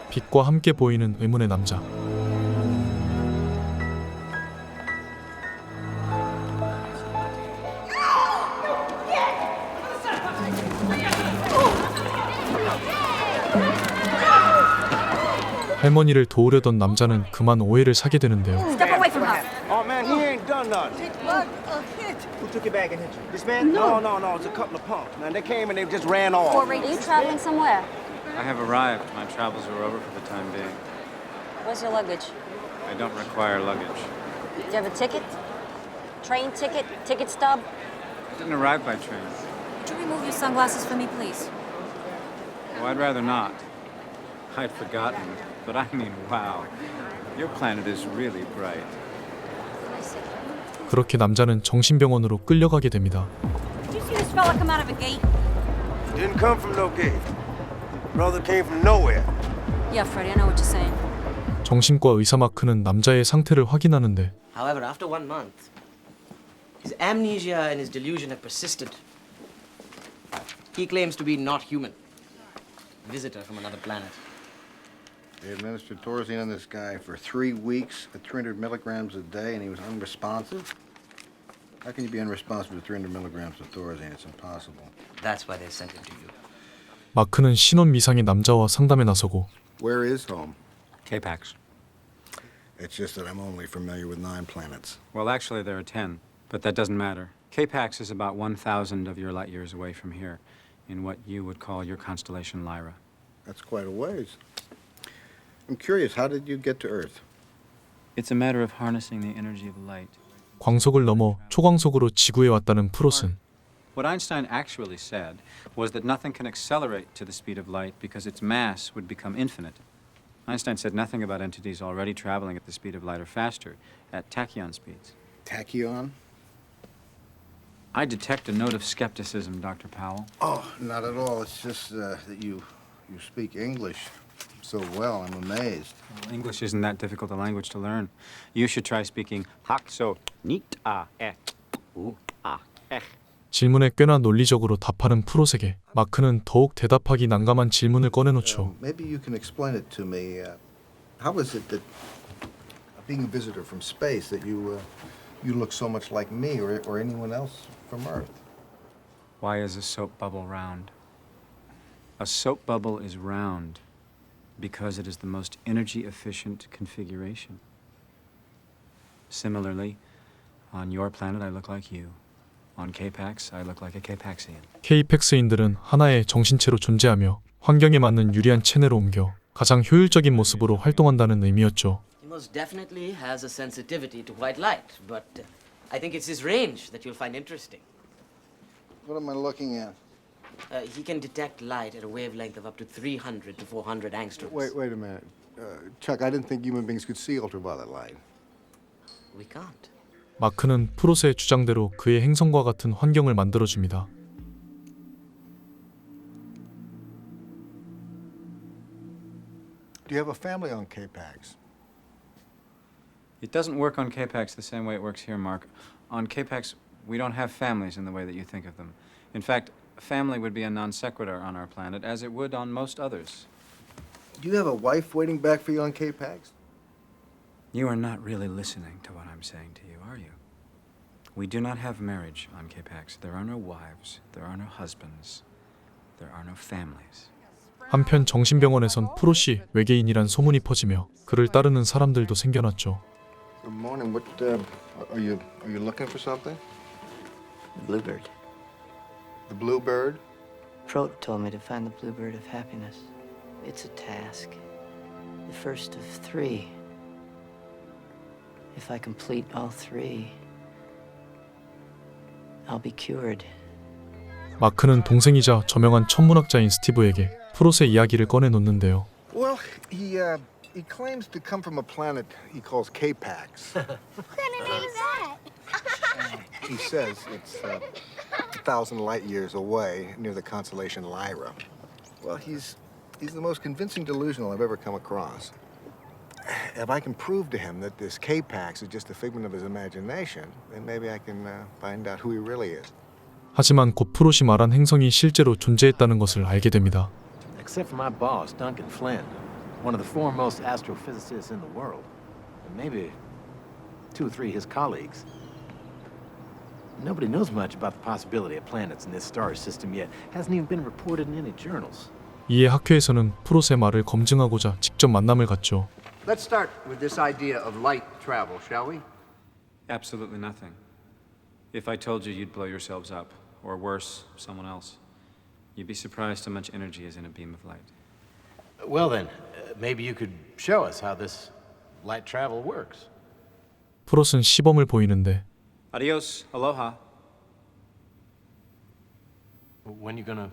빛과 함께 보이는 의문의 남자. 할머니를 도우려던 남자는 그만 오해를 사게 되는데요. Step away from her. Oh man, he ain't done nothing. Who took you back and hit you? This man? No, it's a couple of punks. Man, they came and they just ran off. Are you traveling somewhere? I have arrived. My travels are over for the time being. Where's your luggage? I don't require luggage. Do you have a ticket? Train ticket? Ticket stub? I didn't arrive by train. Could you remove your sunglasses for me, please? Oh, I'd rather not. I'd forgotten. But I mean, wow. Your planet is really bright. 그렇게 남자는 정신병원으로 끌려가게 됩니다. Did you see this fella come out of a gate? Didn't come from no gate. Brother came from nowhere. Yeah, Freddie, I know what you're saying. 정신과 의사 마크는 남자의 상태를 확인하는데 However, after 1 month, his amnesia and his delusion have persisted. He claims to be not human, a visitor from another planet. They administered Thorazine on this guy for 3 weeks at 300 milligrams a day, and he was unresponsive. How can you be unresponsive to 300 milligrams of Thorazine? It's impossible. That's why they sent him to you. 마크는 신원 미상의 남자와 상담에 나서고 Where is home? K-Pax. It's just that I'm only familiar with 9 planets. Well, actually, there are 10. But that doesn't matter. K-Pax is about 1,000 of your light years away from here, in what you would call your constellation Lyra. That's quite a ways. I'm curious, how did you get to Earth? It's a matter of harnessing the energy of light. 광속을 넘어 초광속으로 지구에 왔다는 프롯은 What Einstein actually said was that nothing can accelerate to the speed of light because its mass would become infinite. Einstein said nothing about entities already traveling at the speed of light or faster, at tachyon speeds. Tachyon? I detect a note of skepticism, Dr. Powell. Oh, not at all. It's just that you speak English so well. I'm amazed. Well, English isn't that difficult a language to learn. You should try speaking hakso nit a e u a e. 질문에 꽤나 논리적으로 답하는 프롯에게 마크는 더욱 대답하기 난감한 질문을 꺼내놓죠. Maybe you can explain it to me. How is it that, being a visitor from space, that you look so much like me or anyone else from Earth? Why is a soap bubble round? A soap bubble is round because it is the most energy efficient configuration. Similarly, on your planet I look like you. On K-Pax, I look like a K-Paxian. 케이팩스인들은 하나의 정신체로 존재하며 환경에 맞는 유리한 체내로 옮겨 가장 효율적인 모습으로 활동한다는 의미였죠. He most definitely has a sensitivity to white light, but I think it's his range that you'll find interesting. What am I looking at? He can detect light at a wavelength of up to 300 to 400 angstroms. Wait a minute. Chuck, I didn't think human beings could see ultraviolet light. We can't. 마크는 프롯의 주장대로 그의 행성과 같은 환경을 만들어줍니다. Do you have a family on K-Pax? It doesn't work on K-Pax the same way it works here, Mark. On K-Pax, we don't have families in the way that you think of them. In fact, family would be a non sequitur on our planet, as it would on most others. Do you have a wife waiting back for you on K-Pax? You are not really listening to what I'm saying to you, are you? We do not have marriage on K-Pax. There are no wives, there are no husbands, there are no families. 한편 정신병원에선 프롯이 외계인이란 소문이 퍼지며 그를 따르는 사람들도 생겨났죠. Good morning. What are you looking for something? Bluebird. The bluebird? Prot told me to find the bluebird of happiness. It's a task. The first of 3. If I complete all 3, I'll be cured. 마크는 동생이자 저명한 천문학자인 스티브에게 프롯의 이야기를 꺼내놓는데요. Well, he claims to come from a planet he calls K-Pax. What kind of name is that? He says it's 1,000 light years away near the constellation Lyra. Well, he's the most convincing delusional I've ever come across. If I can prove to him that this K-Pax is just a figment of his imagination, then maybe I can find out who he really is. 하지만 곧 프롯이 말한 행성이 실제로 존재했다는 것을 알게 됩니다. Except for my boss, Duncan Flynn. one of the foremost astrophysicists in the world. And maybe 2 or 3 of his colleagues. Nobody knows much about the possibility of planets in this star system yet. Hasn't even been reported in any journals. 이에 학회에서는 프롯의 말을 검증하고자 직접 만남을 갖죠. Let's start with this idea of light travel, shall we? Absolutely nothing. If I told you, you'd blow yourselves up, or worse, someone else. You'd be surprised how much energy is in a beam of light. Well then, maybe you could show us how this light travel works. 프롯은 시범을 보이는데 Adios, aloha. When you gonna...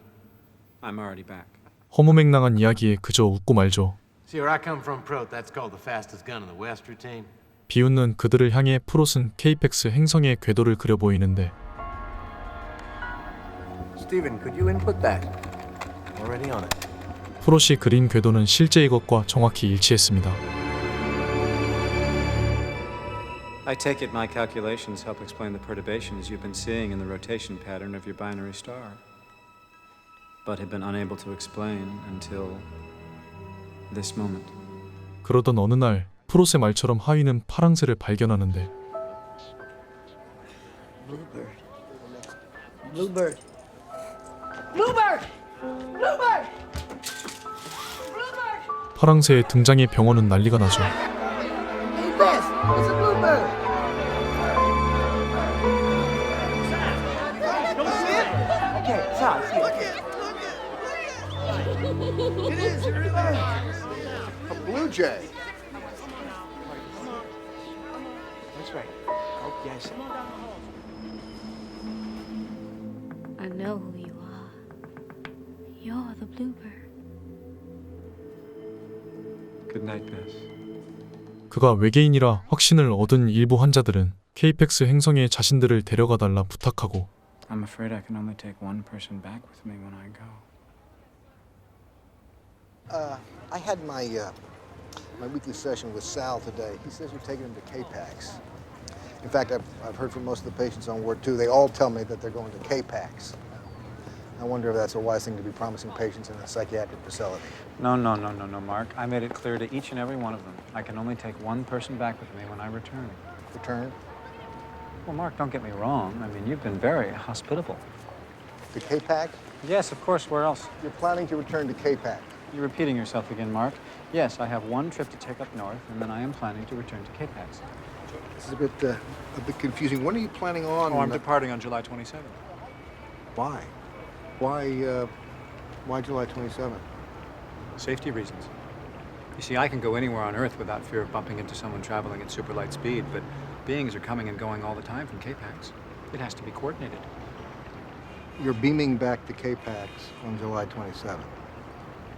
I'm already back. 허무맹랑한 이야기에 그저 웃고 말죠. See where I come from, Prot. That's called the fastest gun in the West routine. 비웃는 그들을 향해 프롯은 케이팩스 행성의 궤도를 그려 보이는데 Stephen, could you input that? Already on it. 프롯이 그린 궤도는 실제 이것과 정확히 일치했습니다. I take it my calculations help explain the perturbations you've been seeing in the rotation pattern of your binary star, but have been unable to explain until this moment. 그러던 어느 날 프롯의 말처럼 하위는 파랑새를 발견하는데 Bluebird. Bluebird. Bluebird! Bluebird! 파랑새의 등장에 병원은 난리가 나죠. Hey, Beth, it's a bluebird. Don't see it? Okay, Sal, see it. It is a blue jay. That's right. Oh, yes. I know who you are. You're the bluebird. Good night, Bess. 그가 외계인이라 확신을 얻은 일부 환자들은 케이팩스 행성에 자신들을 데려가 달라 부탁하고 I'm afraid I can only take one person back with me when I go. I had my weekly session with Sal today. He says you're taking him to K-PAX. In fact, I've heard from most of the patients on Ward 2. They all tell me that they're going to K-PAX. I wonder if that's a wise thing to be promising patients in a psychiatric facility. No, Mark. I made it clear to each and every one of them. I can only take one person back with me when I return. Return Well, Mark, don't get me wrong. I mean, you've been very hospitable. to K-PAX? Yes, of course. Where else? You're planning to return to K-PAX. You're repeating yourself again, Mark. Yes, I have one trip to take up north, and then I am planning to return to K-PAX. This is a bit confusing. When are you planning on? Oh, I'm departing on July 27th. Why? Why July 27th? Safety reasons. You see, I can go anywhere on Earth without fear of bumping into someone traveling at super light speed, but beings are coming and going all the time from K-PAX. It has to be coordinated. You're beaming back to K-PAX on July 27th.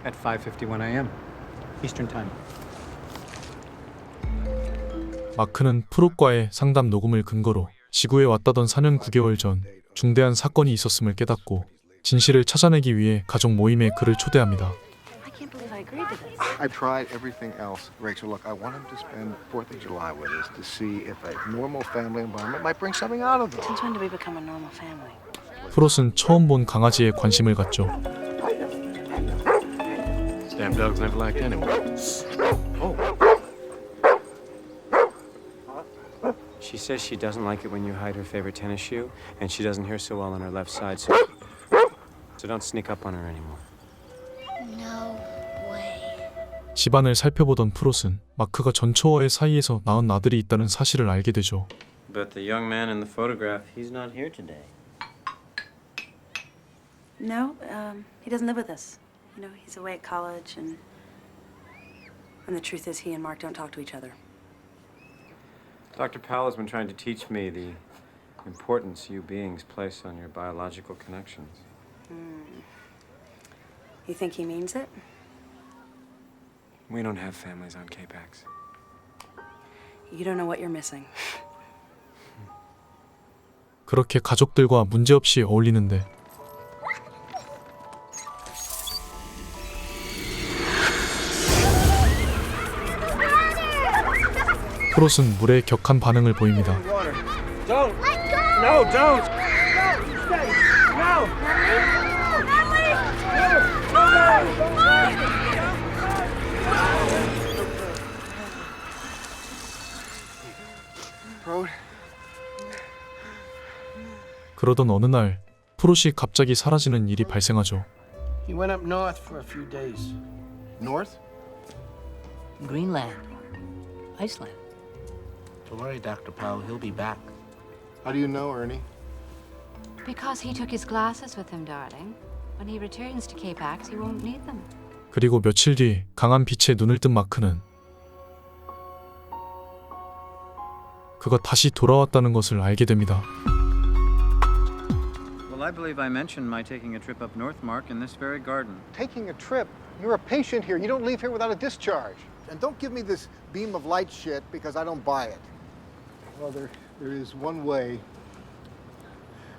At 5:51 a.m. Eastern Time. 마크는 프롯과의 상담 녹음을 근거로 지구에 왔다던 4년 9개월 전 중대한 사건이 있었음을 깨닫고 진실을 찾아내기 위해 가족 모임에 그를 초대합니다. I can't believe I agreed to this. I tried everything else. Rachel, look, I want him to spend 4th of July with us to see if a normal family environment might bring something out of them. Since when do we become a normal family? 프롯은 처음 본 강아지에 관심을 갖죠. Damn dogs never liked anyone. She says she doesn't like it when you hide her favorite tennis shoe, and she doesn't hear so well on her left side, so don't sneak up on her anymore. No way. 집안을 살펴보던 프롯은 마크가 전초어의 사이에서 낳은 아들이 있다는 사실을 알게 되죠. But the young man in the photograph, he's not here today. No, he doesn't live with us. You know, he's away at college, and the truth is he and Mark don't talk to each other. Dr. Powell has been trying to teach me the importance you beings place on your biological connections. You think he means it? We don't have families on K-PAX. You don't know what you're missing. 그렇게 가족들과 문제없이 어울리는데 프롯은 물에 격한 반응을 보입니다. Don't. No, don't. Stay. No. 그러던 어느 날 프롯이 갑자기 사라지는 일이 발생하죠. He went up north for a few days. North? Greenland. Iceland. Don't worry, Dr. Powell. He'll be back. How do you know, Ernie? Because he took his glasses with him, darling. When he returns to K-Pax, he won't need them. 그리고 며칠 뒤 강한 빛에 눈을 뜬 마크는 그가 다시 돌아왔다는 것을 알게 됩니다. Well, I believe I mentioned my taking a trip up north, Mark, in this very garden. Taking a trip? You're a patient here. You don't leave here without a discharge. And don't give me this beam of light shit because I don't buy it. Well, there is one way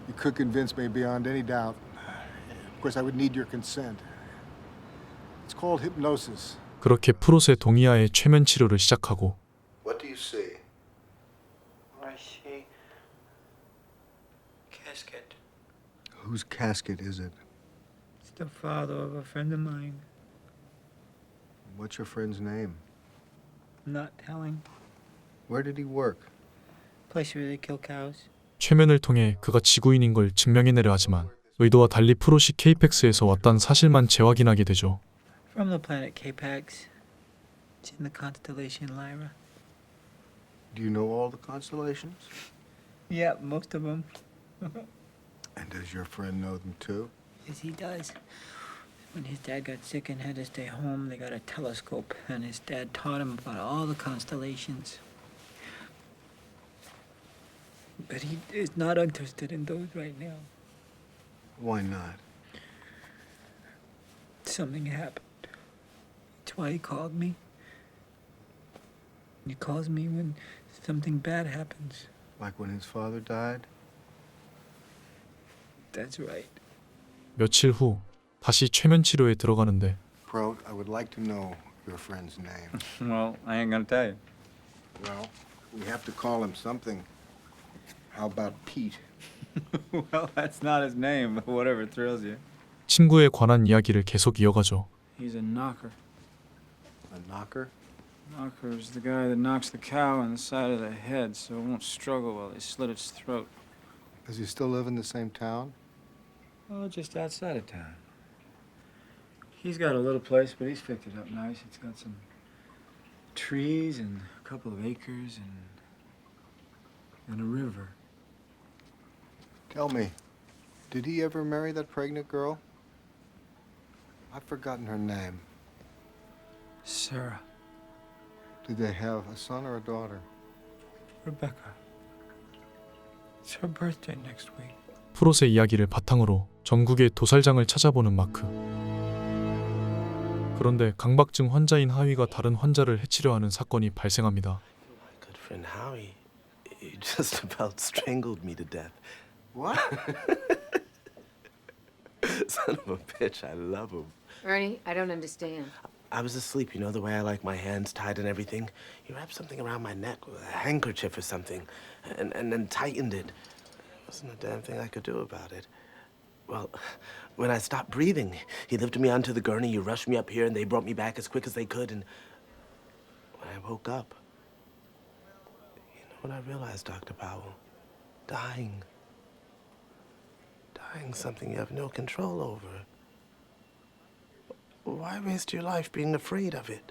you could convince me beyond any doubt. Of course, I would need your consent. It's called hypnosis. 그렇게 프롯의 동의하에 최면 치료를 시작하고 What do you see? I see. Casket. Whose casket is it? It's the father of a friend of mine. What's your friend's name? I'm not telling. Where did he work? Place where they kill cows. 최면을 통해 그가 지구인인 걸 증명해내려 하지만 의도와 달리 프롯이 케이팩스에서 왔다는 사실만 재확인하게 되죠. From the planet K-Pax. It's in the constellation Lyra. Do you know all the constellations? Yeah, most of them. And does your friend know them too? Yes, he does. When his dad got sick and had to stay home, they got a telescope, and his dad taught him about all the constellations. But he is not interested in those right now. Why not? Something happened. That's why he called me. He calls me when something bad happens. Like when his father died? That's right. 며칠 후 다시 최면 치료에 들어가는데 Pro, I would like to know your friend's name. Well, I ain't gonna tell you. Well, we have to call him something. How about Pete? Well, that's not his name, but whatever thrills you. 친구에 관한 이야기를 계속 이어가죠. He's a knocker. A knocker? Knocker is the guy that knocks the cow on the side of the head so it won't struggle while they slit its throat. Does he still live in the same town? Oh, just outside of town. He's got a little place, but he's fixed it up nice. It's got some trees and a couple of acres and a river. Tell me, did he ever marry that pregnant girl? I've forgotten her name. Sarah, Did they have a son or a daughter? Rebecca. It's her birthday next week. 프롯의 이야기를 바탕으로 전국의 도살장을 찾아보는 마크. 그런데 강박증 환자인 하위가 다른 환자를 해치려 하는 사건이 발생합니다. My good friend Howie, he just about strangled me to death. What? Son of a bitch, I love him. Ernie, I don't understand. I was asleep, you know, the way I like my hands tied and everything. He wrapped something around my neck, a handkerchief or something, and then tightened it. There wasn't a damn thing I could do about it. Well, when I stopped breathing, he lifted me onto the gurney, you rushed me up here, and they brought me back as quick as they could, and when I woke up, you know what I realized, Dr. Powell? Dying. Dying's something you have no control over. Why waste your life being afraid of it?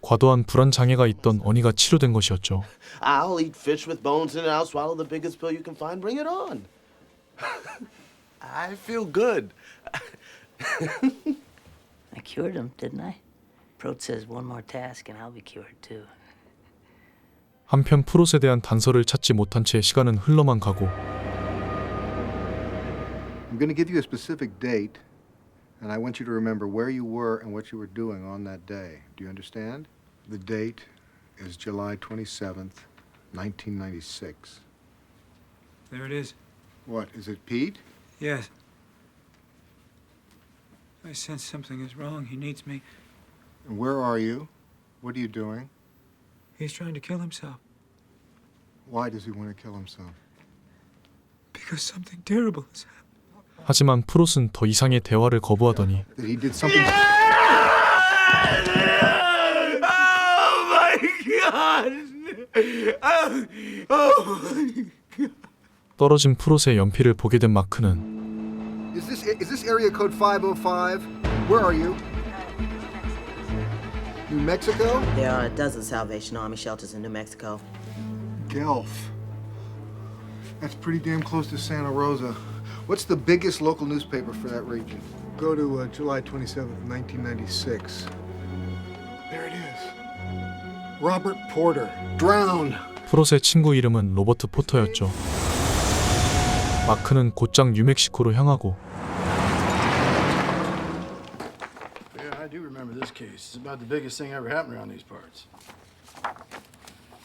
과도한 불안 장애가 있던 어니가 치료된 것이었죠. I'll eat fish with bones in it. I'll swallow the biggest pill you can find. Bring it on. I feel good. I cured him, didn't I? Prot says one more task and I'll be cured too. 한편 프롯에 대한 단서를 찾지 못한 채 시간은 흘러만 가고 I'm going to give you a specific date, and I want you to remember where you were and what you were doing on that day. Do you understand? The date is July 27th, 1996. There it is. What, is it Pete? Yes. I sense something is wrong. He needs me. And where are you? What are you doing? He's trying to kill himself Why does he want to kill himself? because something terrible has happened. 하지만 프롯은 더 이상의 대화를 거부하더니 That he did something... Oh my God! Oh my God! 떨어진 프롯의 연필을 보게 된 마크는 Is this area code 505? Where are you? New Mexico? There are a dozen Salvation Army shelters in New Mexico. Guelph. That's pretty damn close to Santa Rosa. What's the biggest local newspaper for that region? Go to July 27th, 1996. There it is. Robert Porter, drowned. 프롯의 친구 이름은 로버트 포터였죠. 마크는 곧장 뉴멕시코로 향하고 Yeah, I do remember this case. It's about the biggest thing ever happened around these parts.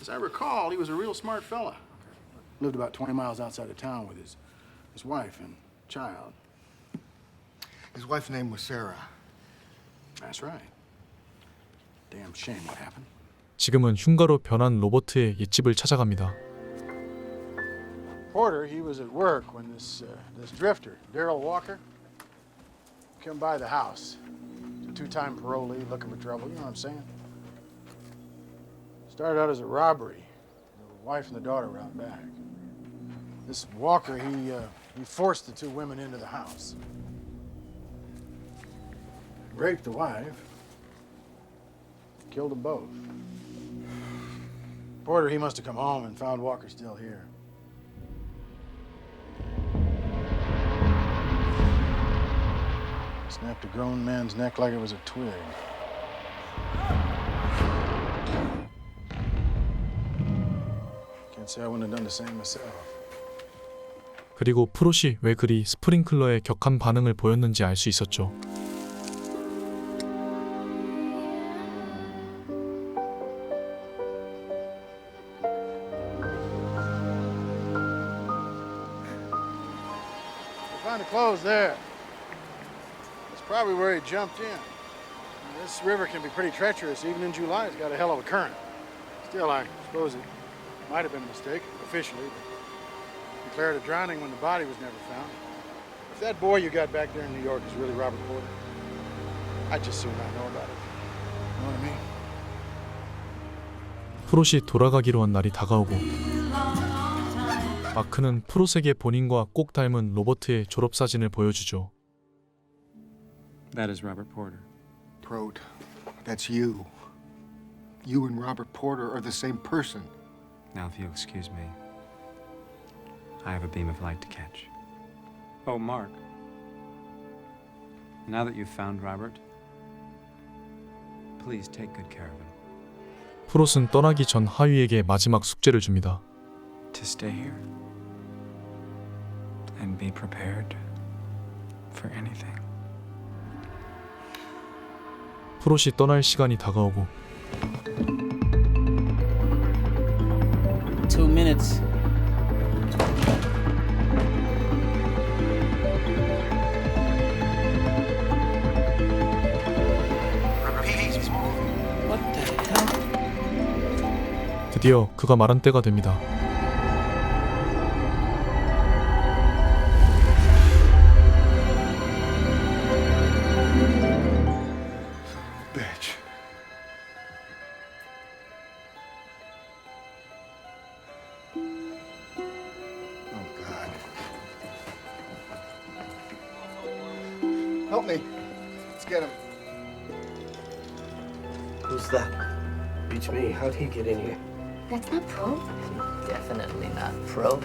As I recall, he was a real smart fella. Lived about 20 miles outside of town with his wife and child. His wife's name was Sarah. That's right. Damn shame what happened. 지금은 흉가로 변한 로버트의 옛집을 찾아갑니다. Porter, he was at work when this drifter, Darrell Walker, come by the house. He's a two-time parolee looking for trouble, you know what I'm saying? Started out as a robbery. The wife and the daughter were out back. This Walker, he forced the two women into the house. Raped the wife. Killed them both. Porter, he must have come home and found Walker still here. Snapped a grown man's neck like it was a twig. Can't say I wouldn't have done the same myself. 그리고 프롯이 왜 그리 스프링클러에 격한 반응을 보였는지 알 수 있었죠. Find the clothes there. That's probably where he jumped in. This river can be pretty treacherous. Even in July, it's got a hell of a current. Still, I suppose it might have been a mistake, officially, but declared a drowning when the body was never found. If that boy you got back there in New York is really Robert Porter, I'd just soon not know about it. You know what I mean? 프롯이 돌아가기로 한 날이 다가오고 마크는 프롯에게 본인과 꼭 닮은 로버트의 졸업사진을 보여주죠. That is Robert Porter. Prot, that's you. You and Robert Porter are the same person. Now, if you'll excuse me, I have a beam of light to catch. Oh, Mark. Now that you've found Robert, please take good care of him. 프롯은 떠나기 전 하위에게 마지막 숙제를 줍니다. To stay here and be prepared for anything. 프롯이 떠날 시간이 다가오고 2 minutes. What the hell? 드디어 그가 말한 때가 됩니다. Bitch. Oh, God. Help me. Let's get him. Who's that? Beats me. How'd he get in here? That's not Pro. Definitely not Pro.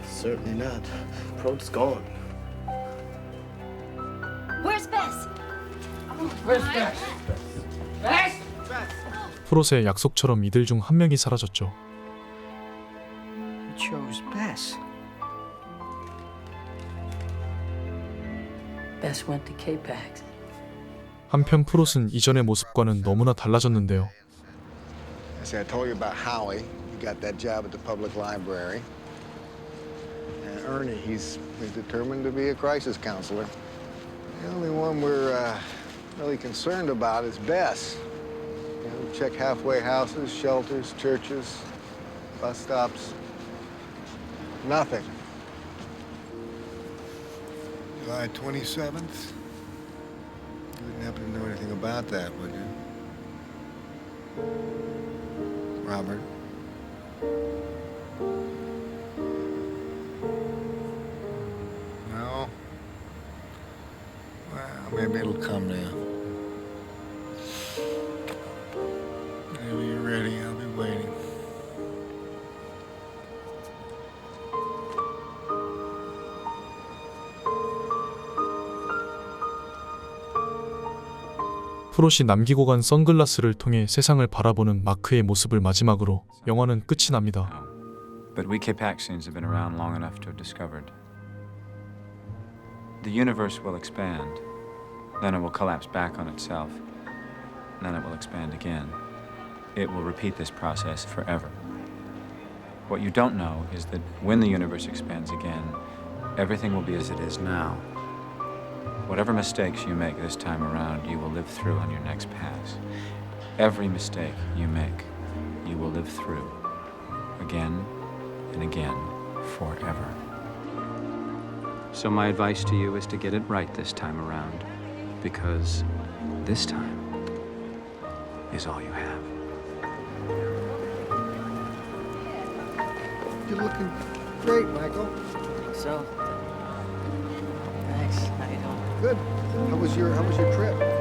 Certainly not. Prot's gone. Where's Bess? 프롯의 약속처럼 이들 중 한 명이 사라졌죠. You chose Bess. Bess went to K-Pax. 한편 프롯은 이전의 모습과는 너무나 달라졌는데요. See, I told you about Howie. He got that job at the public library. And Ernie, he's determined to be a crisis counselor. The only one we're really concerned about is Bess. You know, check halfway houses, shelters, churches, bus stops. Nothing. July 27th? You wouldn't happen to know anything about that, would you? Robert? maybe it'll come now. Whenever you're ready, I'll be waiting. 프롯이 남기고 간 선글라스를 통해 세상을 바라보는 마크의 모습을 마지막으로 영화는 끝이 납니다. But we K-Paxians have been around long enough to have discovered the universe will expand, then it will collapse back on itself, then it will expand again. It will repeat this process forever. What you don't know is that when the universe expands again, everything will be as it is now. Whatever mistakes you make this time around, you will live through on your next pass. Every mistake you make, you will live through again and again, forever. So my advice to you is to get it right this time around, because this time is all you have. You're looking great, Michael. So, thanks. How you doing? Good. How was your trip?